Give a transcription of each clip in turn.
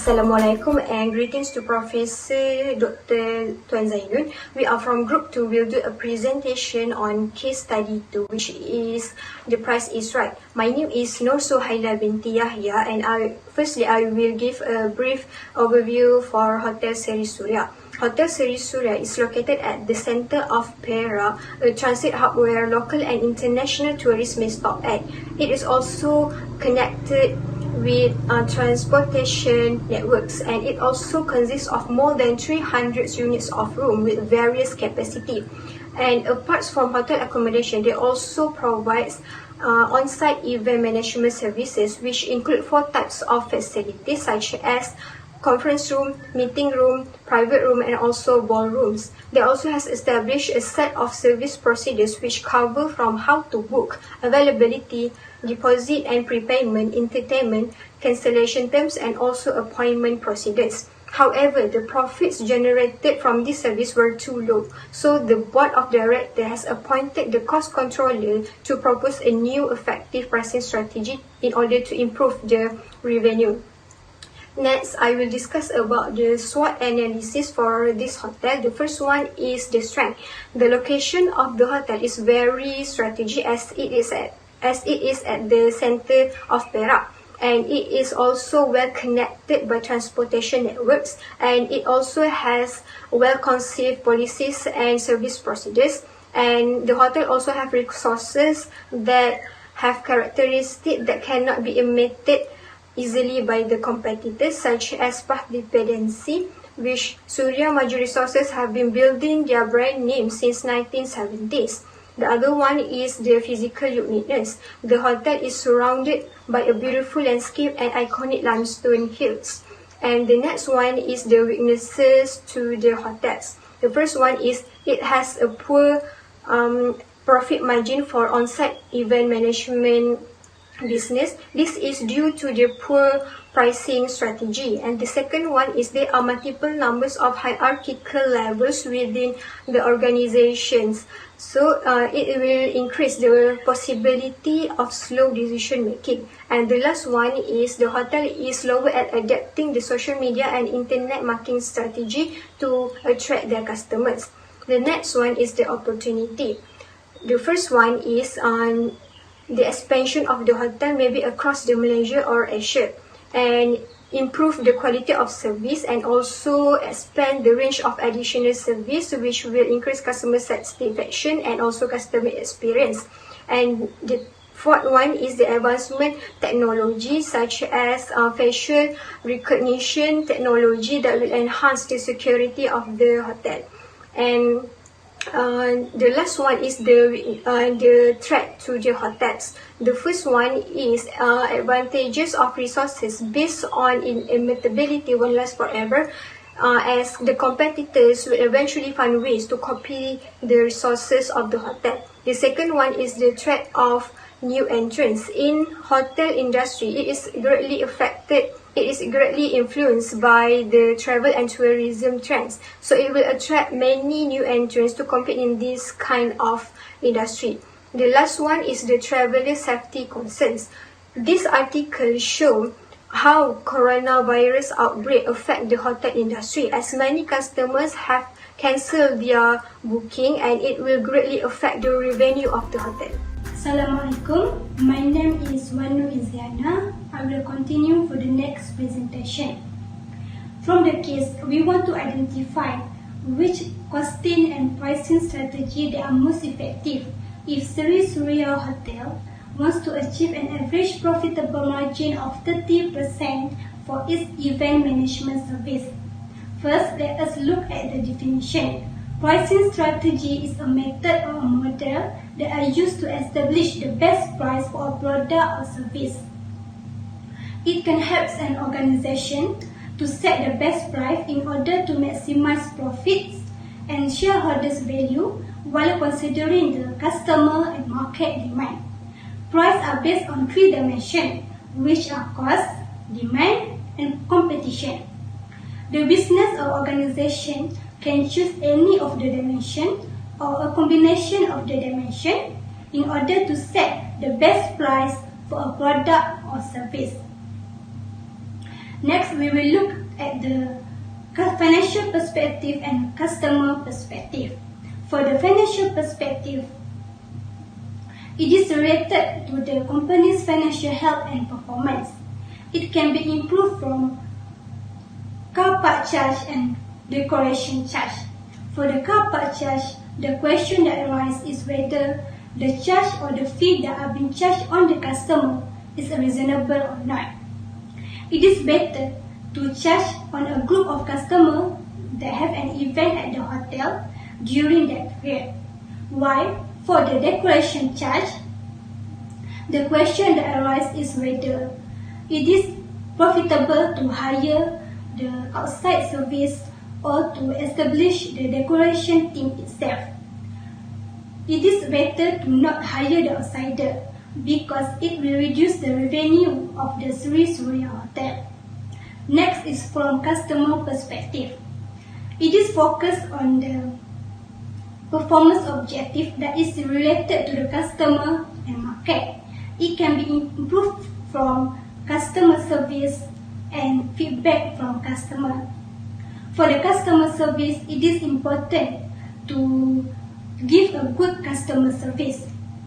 Assalamualaikum and greetings to Professor Dr. Tuan Zaidun. We are from Group 2. We'll do a presentation on case study 2, which is The Price is Right. My name is Nur Suhaila binti Yahya, and firstly I will give a brief overview for Hotel Seri Suria. Hotel Seri Suria is located at the center of Perak, a transit hub where local and international tourists may stop at. It is also connected with transportation networks, and it also consists of more than 300 units of room with various capacity. And apart from hotel accommodation, they also provides on-site event management services, which include 4 types of facilities such as conference room, meeting room, private room, and also ballrooms. They also has established a set of service procedures which cover from how to book, availability, deposit and prepayment, entertainment, cancellation terms, and also appointment procedures. However, the profits generated from this service were too low, so the board of directors has appointed the cost controller to propose a new effective pricing strategy in order to improve the revenue. Next, I will discuss about the SWOT analysis for this hotel. The first one is the strength. The location of the hotel is very strategic as it is at the center of Perak, and it is also well connected by transportation networks, and it also has well conceived policies and service procedures, and the hotel also have resources that have characteristics that cannot be emitted easily by the competitors, such as path dependency, which Suria Maju Resources have been building their brand name since 1970s. The other one is the physical uniqueness. The hotel is surrounded by a beautiful landscape and iconic limestone hills. And the next one is the weaknesses to the hotels. The first one is it has a poor profit margin for on-site event management business. This is due to the poor pricing strategy. And the second one is there are multiple numbers of hierarchical levels within the organizations, so it will increase the possibility of slow decision making. And the last one is the hotel is slower at adapting the social media and internet marketing strategy to attract their customers. The next one is the opportunity. The first one is the expansion of the hotel maybe across the Malaysia or Asia, and improve the quality of service, and also expand the range of additional service which will increase customer satisfaction and also customer experience. And the fourth one is the advancement technology such as facial recognition technology that will enhance the security of the hotel. And the last one is the threat to the hotels. The first one is advantages of resources based on immutability won't last forever, as the competitors will eventually find ways to copy the resources of the hotel. The second one is the threat of new entrants. In hotel industry, it is greatly influenced by the travel and tourism trends. So it will attract many new entrants to compete in this kind of industry. The last one is the traveler safety concerns. This article shows how coronavirus outbreak affect the hotel industry, as many customers have cancelled their booking, and it will greatly affect the revenue of the hotel. Assalamualaikum. My name is Wan Nur Iziana. I will continue for the next presentation. From the case, we want to identify which costing and pricing strategy that are most effective if Seri Suria Hotel wants to achieve an average profitable margin of 30% for its event management service. First, let us look at the definition. Pricing strategy is a method or a model that are used to establish the best price for a product or service. It can help an organization to set the best price in order to maximize profits and shareholders' value while considering the customer and market demand. Prices are based on three dimensions, which are cost, demand, and competition. The business or organization can choose any of the dimensions or a combination of the dimensions in order to set the best price for a product or service. Next, we will look at the financial perspective and customer perspective. For the financial perspective, it is related to the company's financial health and performance. It can be improved from car park charge and decoration charge. For the car park charge, the question that arises is whether the charge or the fee that are being charged on the customer is reasonable or not. It is better to charge on a group of customers that have an event at the hotel during that period. While for the decoration charge, the question that arises is whether it is profitable to hire the outside service or to establish the decoration team itself. It is better to not hire the outsider because it will reduce the revenue of the Sri Surya Hotel. Next is from customer perspective. It is focused on the performance objective that is related to the customer and market. It can be improved from customer service and feedback from customer. For the customer service, it is important to give a good customer service.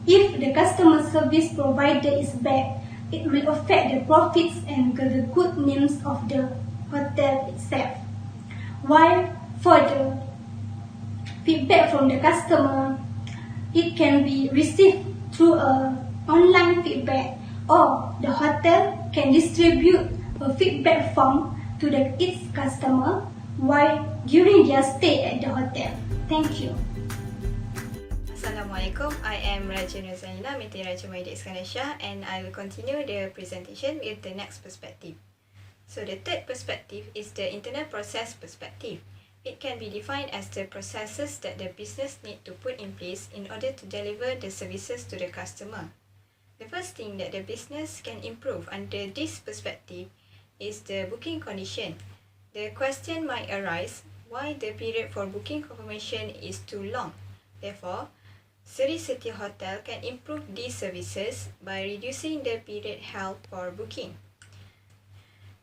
If the customer service provider is bad, it will affect the profits and the good names of the hotel itself. While for the feedback from the customer, it can be received through online feedback, or the hotel can distribute a feedback form to its customer while during their stay at the hotel. Thank you. Assalamualaikum, I am Raja Nurzalina, binti Raja Mahayuddin Iskandar Shah, and I will continue the presentation with the next perspective. So the third perspective is the internal process perspective. It can be defined as the processes that the business need to put in place in order to deliver the services to the customer. The first thing that the business can improve under this perspective is the booking condition. The question might arise why the period for booking confirmation is too long. Therefore, Sri City Hotel can improve these services by reducing the period held for booking.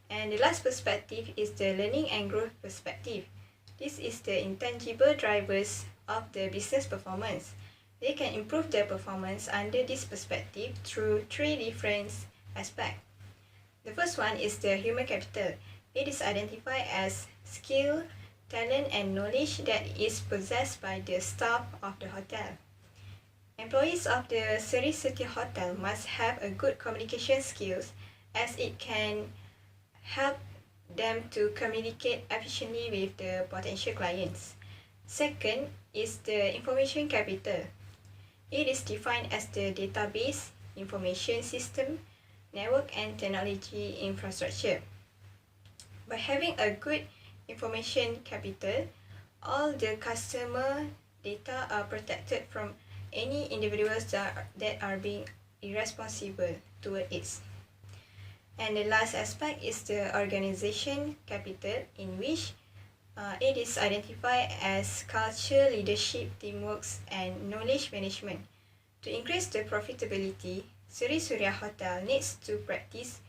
And the last perspective is the learning and growth perspective. This is the intangible drivers of the business performance. They can improve their performance under this perspective through three different aspects. The first one is the human capital. It is identified as skill, talent, and knowledge that is possessed by the staff of the hotel. Employees of the Sri City Hotel must have a good communication skills as it can help them to communicate efficiently with the potential clients. Second is the information capital. It is defined as the database, information system, network, and technology infrastructure. By having a good information capital, all the customer data are protected from any individuals that are being irresponsible toward it. And the last aspect is the organization capital, in which it is identified as culture, leadership, teamwork, and knowledge management. To increase the profitability, Sri Surya Hotel needs to practice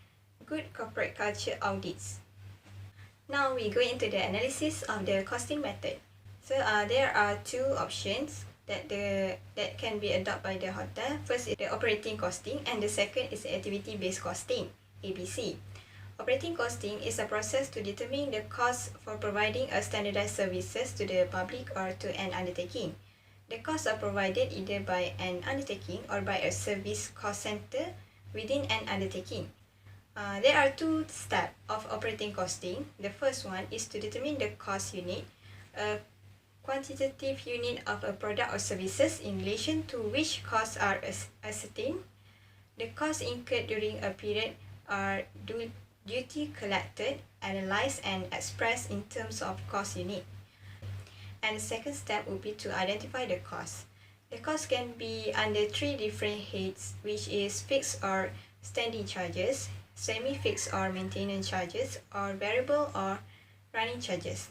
good corporate culture audits. Now we go into the analysis of the costing method. So there are two options that can be adopted by the hotel. First is the operating costing, and the second is the activity-based costing, ABC. Operating costing is a process to determine the cost for providing a standardized services to the public or to an undertaking. The costs are provided either by an undertaking or by a service cost center within an undertaking. There are two steps of operating costing. The first one is to determine the cost unit, a quantitative unit of a product or services in relation to which costs are ascertained. The costs incurred during a period are duty collected, analysed and expressed in terms of cost unit. And the second step would be to identify the cost. The cost can be under three different heads, which is fixed or standing charges, semi-fixed or maintenance charges, or variable or running charges.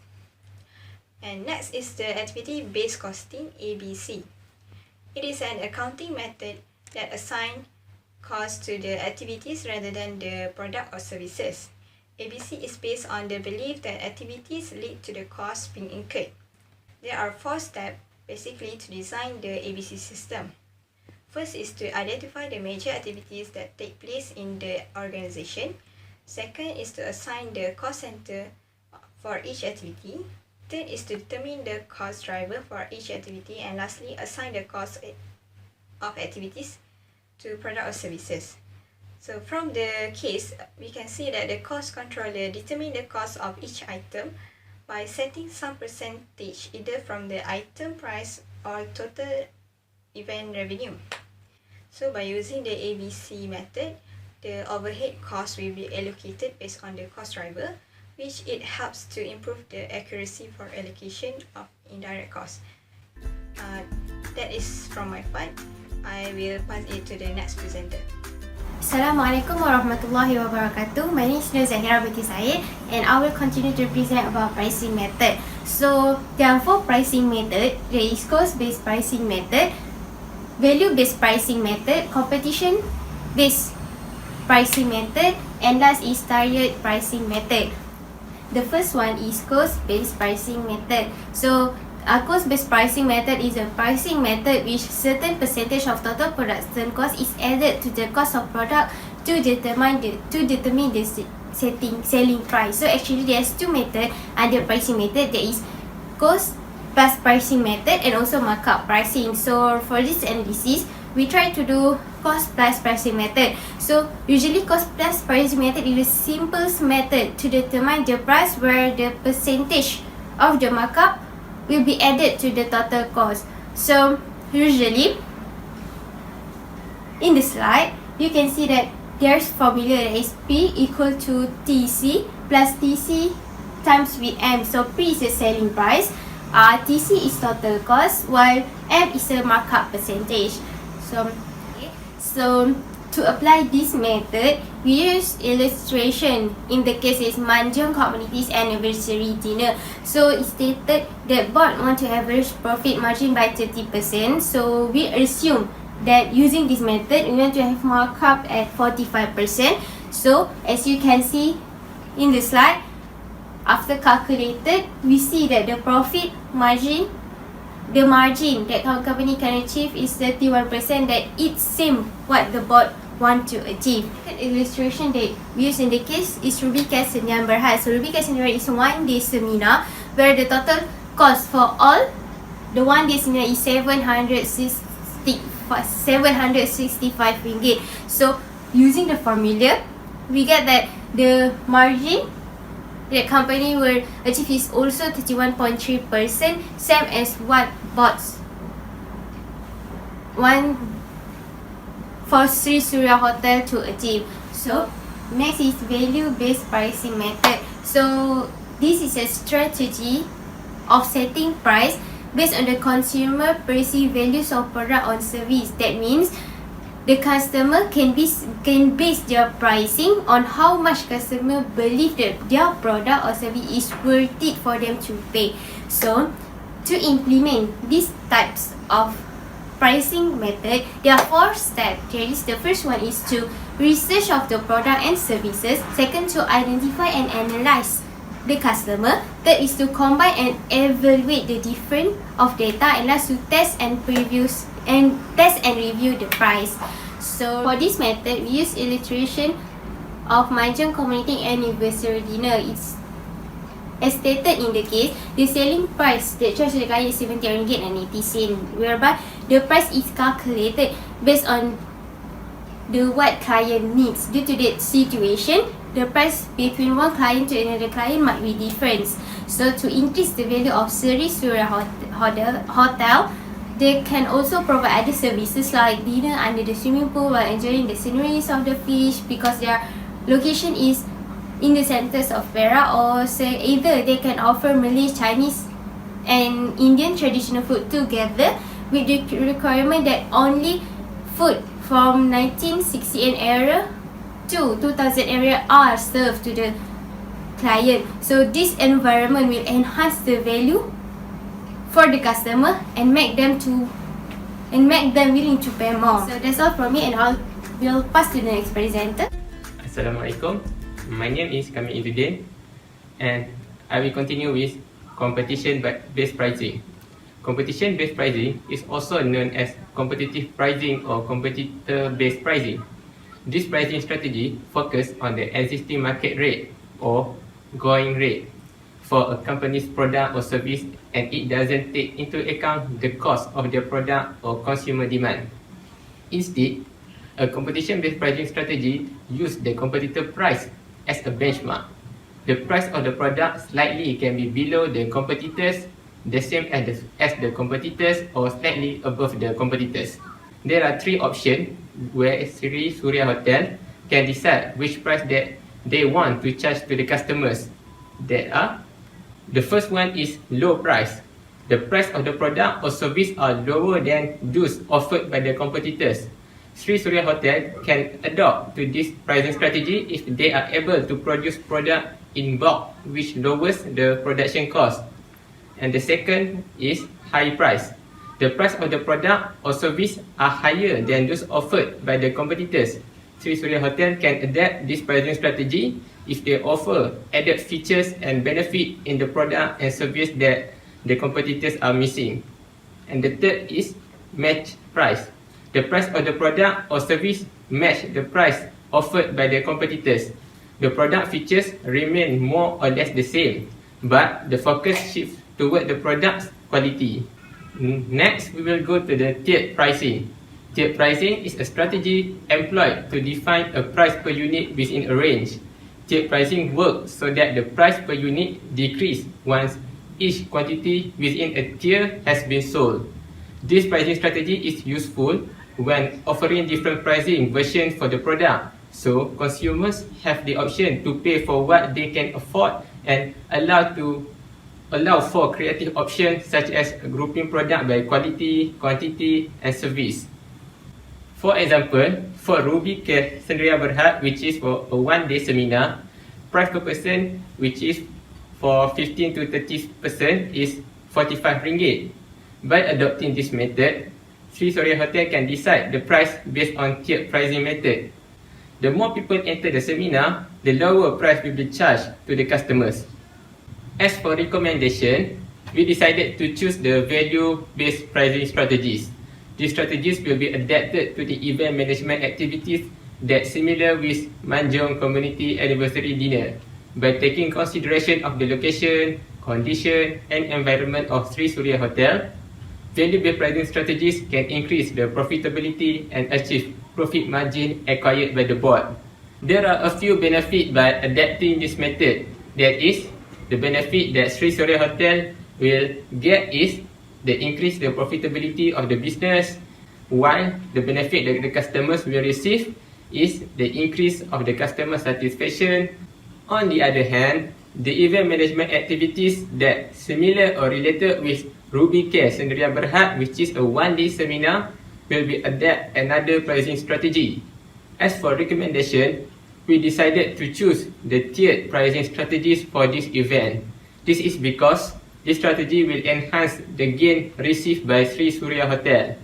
And next is the activity-based costing, ABC. It is an accounting method that assigns cost to the activities rather than the product or services. ABC is based on the belief that activities lead to the cost being incurred. There are 4 steps basically to design the ABC system. First is to identify the major activities that take place in the organization. Second is to assign the cost center for each activity. Third is to determine the cost driver for each activity. And lastly, assign the cost of activities to product or services. So from the case, we can see that the cost controller determines the cost of each item by setting some percentage either from the item price or total event revenue. So by using the ABC method, the overhead cost will be allocated based on the cost driver, which it helps to improve the accuracy for allocation of indirect costs. That is from my part. I will pass it to the next presenter. Assalamualaikum warahmatullahi wabarakatuh. My name is Nurzahirah binti Zaid and I will continue to present about pricing method. So there are 4 pricing method. There is cost-based pricing method, value-based pricing method, competition-based pricing method, and last is tiered pricing method. The first one is cost-based pricing method. So a cost-based pricing method is a pricing method which certain percentage of total production cost is added to the cost of product to determine the selling price. So actually there's 2 methods under pricing method. There is cost plus pricing method and also markup pricing. So for this analysis, we try to do cost plus pricing method. So usually cost plus pricing method is the simplest method to determine the price where the percentage of the markup will be added to the total cost. So usually in the slide you can see that there's formula that is P equal to TC plus TC times with M. So P is the selling price, TC is total cost, while M is a markup percentage. So to apply this method, we use illustration. In the case is Mahjong Community's anniversary dinner. So it stated that board want to average profit margin by 30%. So we assume that using this method, we want to have markup at 45%. So as you can see in the slide, after calculated, we see that the profit margin, the margin that our company can achieve is 31%. That it's same what the board want to achieve. The illustration that we use in the case is Ruby Kesenian Berhad. So Ruby Kesenian is 1 day seminar where the total cost for all the 1 day seminar is 765 ringgit. So using the formula, we get that the margin that company will achieve is also 31.3%, same as what bots want for Sri Surya Hotel to achieve. So next is value-based pricing method. So this is a strategy of setting price based on the consumer perceived values of product or service. That means the customer can base their pricing on how much customer believe that their product or service is worth it for them to pay. So to implement these types of pricing method, there are 4 steps. The first one is to research of the product and services. Second, to identify and analyze the customer. Third is to combine and evaluate the difference of data. And last, to test and review the price. So for this method, we use illustration of Mahjong Community Anniversary Dinner. It's as stated in the case, the selling price that charged to the client is RM70.80, whereby the price is calculated based on what client needs. Due to that situation, the price between one client to another client might be different. So to increase the value of Sri Surya Hotel, they can also provide other services like dinner under the swimming pool while enjoying the sceneries of the fish, because their location is in the centers of Perak. Or say either they can offer Malay, Chinese and Indian traditional food together, with the requirement that only food from 1968 era to 2000 era are served to the client. So this environment will enhance the value for the customer and make them willing to pay more. So that's all from me, and will pass to the next presenter. Assalamualaikum. My name is Kamil Izzudin, and I will continue with competition-based pricing. Competition-based pricing is also known as competitive pricing or competitor-based pricing. This pricing strategy focuses on the existing market rate or going rate for a company's product or service, and it doesn't take into account the cost of their product or consumer demand. Instead, a competition-based pricing strategy uses the competitor price as a benchmark. The price of the product slightly can be below the competitors, the same as the competitors, or slightly above the competitors. There are three options where Sri Surya Hotel can decide which price that they want to charge to the customers. The first one is low price. The price of the product or service are lower than those offered by the competitors. Sri Surya Hotel can adopt to this pricing strategy if they are able to produce product in bulk, which lowers the production cost. And the second is high price. The price of the product or service are higher than those offered by the competitors. Sri Surya Hotel can adapt this pricing strategy if they offer added features and benefit in the product and service that the competitors are missing. And the third is match price. The price of the product or service match the price offered by the competitors. The product features remain more or less the same, but the focus shifts toward the product's quality. Next, we will go to the tiered pricing. Tiered pricing is a strategy employed to define a price per unit within a range. Tiered pricing works so that the price per unit decreases once each quantity within a tier has been sold. This pricing strategy is useful when offering different pricing versions for the product, so consumers have the option to pay for what they can afford and allow for creative options such as grouping product by quality, quantity, and service. For example, for Ruby Care Sendirian Berhad, which is for a one-day seminar, price per person, which is for 15 to 30% is RM45. By adopting this method, Sri Surya Hotel can decide the price based on tiered pricing method. The more people enter the seminar, the lower price will be charged to the customers. As for recommendation, we decided to choose the value-based pricing strategies. These strategies will be adapted to the event management activities that similar with Manjung Community Anniversary Dinner by taking consideration of the location, condition, and environment of Sri Surya Hotel. Value-based pricing strategies can increase the profitability and achieve profit margin acquired by the board. There are a few benefits by adapting this method. That is, the benefit that Sri Surya Hotel will get is the increase the profitability of the business, while the benefit that the customers will receive is the increase of the customer satisfaction. On the other hand, the event management activities that similar or related with Ruby Care Sendirian Berhad, which is a one-day seminar, will be adapt another pricing strategy. As for recommendation, we decided to choose the tiered pricing strategies for this event. This is because this strategy will enhance the gain received by Sri Surya Hotel.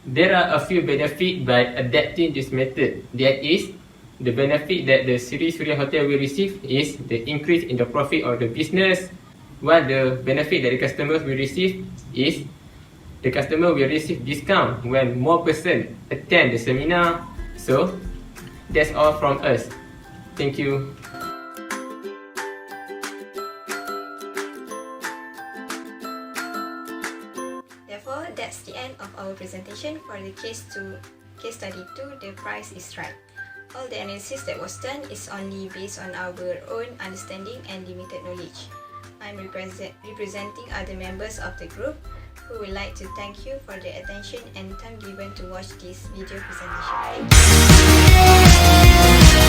There are a few benefits by adapting this method. That is, the benefit that the Sri Surya Hotel will receive is the increase in the profit of the business, while the benefit that the customers will receive is the customer will receive discount when more person attend the seminar. So, that's all from us. Thank you. Therefore, that's the end of our presentation for the case study 2, the price is right. All the analysis that was done is only based on our own understanding and limited knowledge. I'm representing other members of the group who would like to thank you for the attention and time given to watch this video presentation. Thank you.